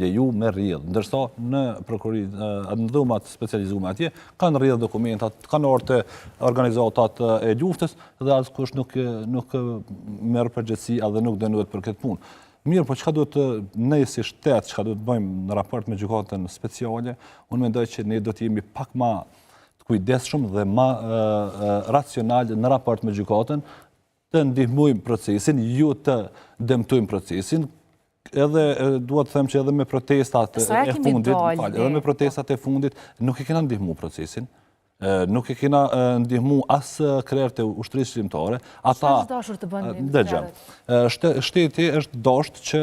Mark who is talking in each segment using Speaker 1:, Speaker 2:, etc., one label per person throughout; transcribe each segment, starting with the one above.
Speaker 1: leju me rrjedh, ndërsa në në dhumat specializuar atje kanë rrjedh dokumentat, kanë orë organizatat e luftës dhe askush nuk merr përgjegjësi edhe nuk dënohet për këtë punë. Mirë, po çka duhet ne si shtet, çka duhet bëjmë në raport me gjykatën speciale, unë mendoj që ne do të jemi pak më të kujdesshëm dhe më racional në raport me gjykatën, të ndihmojmë procesin, ju të dëmtojmë procesin, edhe duhet të them që edhe me protestat e fundit, nuk e kena ndihmu procesin. Nuk e kena ndihmu asë krerët e ushtrisë shqiptare.
Speaker 2: Ata është dashur të bënë?
Speaker 1: Shteti është dasht që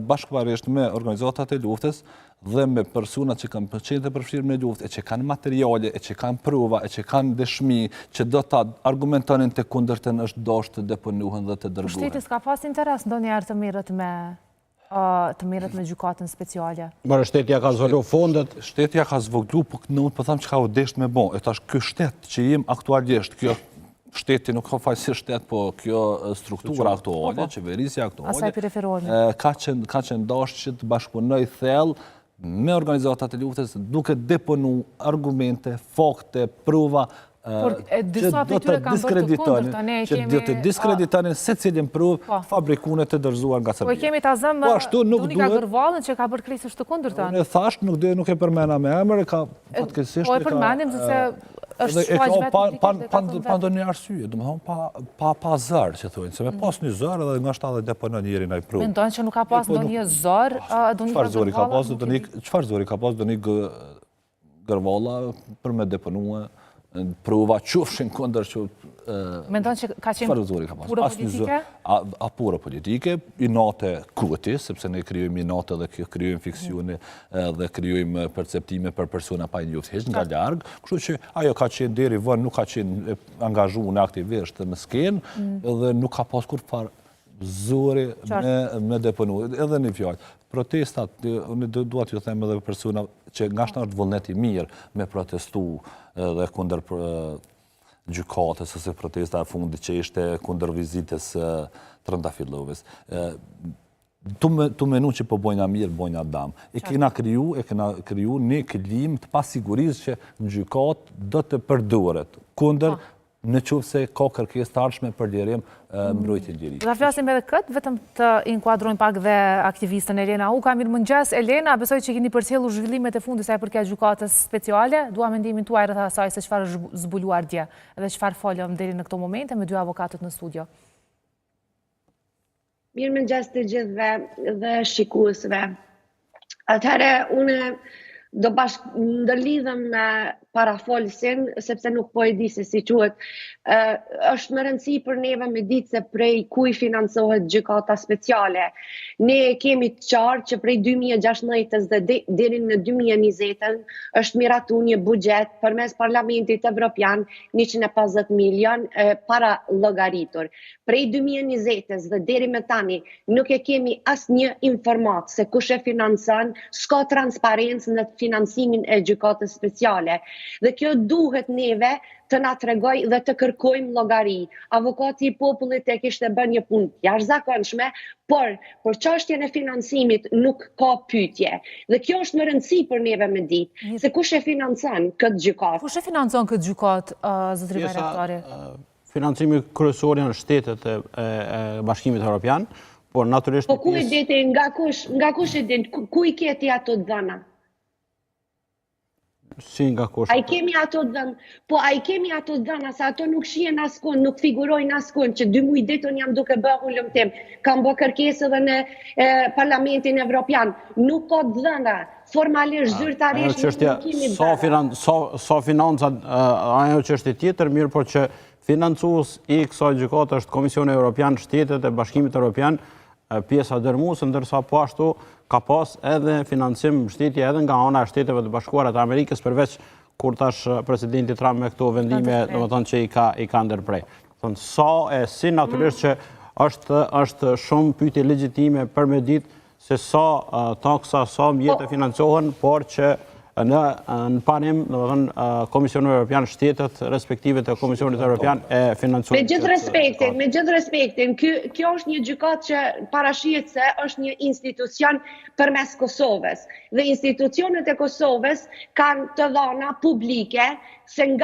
Speaker 1: bashkëparisht me organizatat e luftës dhe me personat që kanë qenë të përfshirë në luftë, e që kanë materiale, e që kanë prova, e që kanë dëshmi, që do ta argumentonin të kundërtën, është dasht të deponuhen dhe të dërguhen.
Speaker 2: Shteti s'ka pas interes ndonjëherë të merret me gjykatën speciale.
Speaker 3: Mërë shtetja ka zvoglu fondet?
Speaker 1: Shtetja ka zvoglu, po nuk po tham që ka u desht me bo. E tash ky shtet që jem aktualisht, kjo shteti nuk ka fajsi shtet, po kjo struktura aktuale, qeverisja aktuale,
Speaker 2: asaj për referohemi,
Speaker 1: ka qenë dasht që të bashkëpunoj thellë me organizatat e luftës, duke deponu argumente, fakte, prova,
Speaker 2: që do
Speaker 1: të diskreditonin se cilin provë fabrikune të dërzuar nga Serbia.
Speaker 2: Po kemi ta zëmë Dunika Gërvallën që ka bërë krisësh të kundërtën.
Speaker 1: Në thasht nuk e përmena me emër, ka fatkesisht...
Speaker 2: Po e përmenim se është shfaq vetë
Speaker 1: pa ndonjë arsye, do më thonë pa zërë që thujnë, se me pas një zërë edhe nga shta dhe deponon njëri në i provë.
Speaker 2: Mendojnë që nuk ka pas ndonjë zërë Dunika Gërvallën?
Speaker 1: Qëfar zori ka pas Dunika Gërvalla për me deponua prova qofshin kundër që...
Speaker 2: Mendojnë që ka qenë pura politike?
Speaker 1: A pura politike, i nate kuti, sepse ne kryojmë i nate dhe kryojmë fiksione dhe kryojmë perceptime për persona pa i njoftë heq nga largë, kështu që ajo ka qenë deri vën, nuk ka qenë angazhu në aktivisht me skenë dhe nuk ka pas kur farë zori me deponu. Edhe një fjallë, protestat, unë duhet ju them edhe persona që nga shta është vullneti mirë me protestu dhe kunder gjykatës ose protesta e fundit që ishte kunder vizitës Trëndafilovës. Tu menu që po bojna mirë, bojna dam. E kena kriju një klim të pasigurisë që në gjykat do të përduret kunder në qoftë se ka kërkesë të ardhshme për lirim mbrojtje lirisë.
Speaker 2: Do ta flasim edhe këtë, vetëm të inkuadrojmë pak dhe aktivistën Elena Uka. Mirëmëngjes Elena, besoj që keni përcjellur zhvillimet e fundit sa i përket gjykatës speciale. Dua mendimin tuaj rreth asaj se çfarë është zbuluar dje dhe çfarë folëm deri në këto momente me dy avokatët në studio.
Speaker 4: Mirëmëngjes të gjithëve dhe shikuesve. Atëherë unë do ndërlidhem me parafolsin, sepse nuk po e di se si quhet. Është më rëndësi për neve me ditë se prej kuj financohet gjykata speciale. Ne kemi të qartë që prej 2016 dhe deri në 2020 është miratu një buxhet përmes Parlamentit Evropian 150 milion para llogaritur. Prej 2020 dhe deri me tani nuk e kemi asnjë informatë se kush e financon, s'ka transparencë në financimin e gjykatës speciale. Dhe kjo duhet neve të na tregoj dhe të kërkojmë llogari. Avokati i popullit e kishte bërë një punë jashtëzakonshme, por për çështjen e financimit nuk ka pyetje. Dhe kjo është më rëndësi për neve me ditë, se kush e financon këtë gjykatë.
Speaker 2: Kush e financon këtë gjykatë, zotëri Bajraktari?
Speaker 3: Financimi kryesor janë shtetet e Bashkimit Evropian, por natyrisht...
Speaker 4: Po ku e dete, nga kush e dete, ku i keti ato dhëna?
Speaker 3: Si nga kush?
Speaker 4: A i kemi ato dhëna, po a i kemi ato dhëna, se ato nuk shihen askund, nuk figurojnë askund, që 2 muaj ditën jam duke bërë ulëmtim, kam bërë kërkesë edhe në Parlamentin Evropian, nuk ka dhëna, formalisht zyrtarisht nuk kemi dhëna.
Speaker 3: Sa financat, ajo që është tjetër, mirë, por që financues i kësaj gjykate është Komisioni Evropian, shtetet e Bashkimit Evropian, pjesa dërmuese, ndërsa po ashtu ka pas edhe financim mbështetje edhe nga ana e Shteteve të Bashkuara të Amerikës, përveç kur tash presidenti Trump me këto vendime, domethënë që i ka ndërprej. Sa e si natyrisht që është shumë pyetje legjitime për me ditë se sa taksa, sa mjete financohen, por që në parim, Komisioni Evropian, shtetet respektive të Komisionit Evropian e financojnë.
Speaker 4: Me gjithë respektin, kjo është një gjykatë që parashihet se është një institucion përmes Kosovës. Dhe institucionet e Kosovës kanë të dhëna publike se nga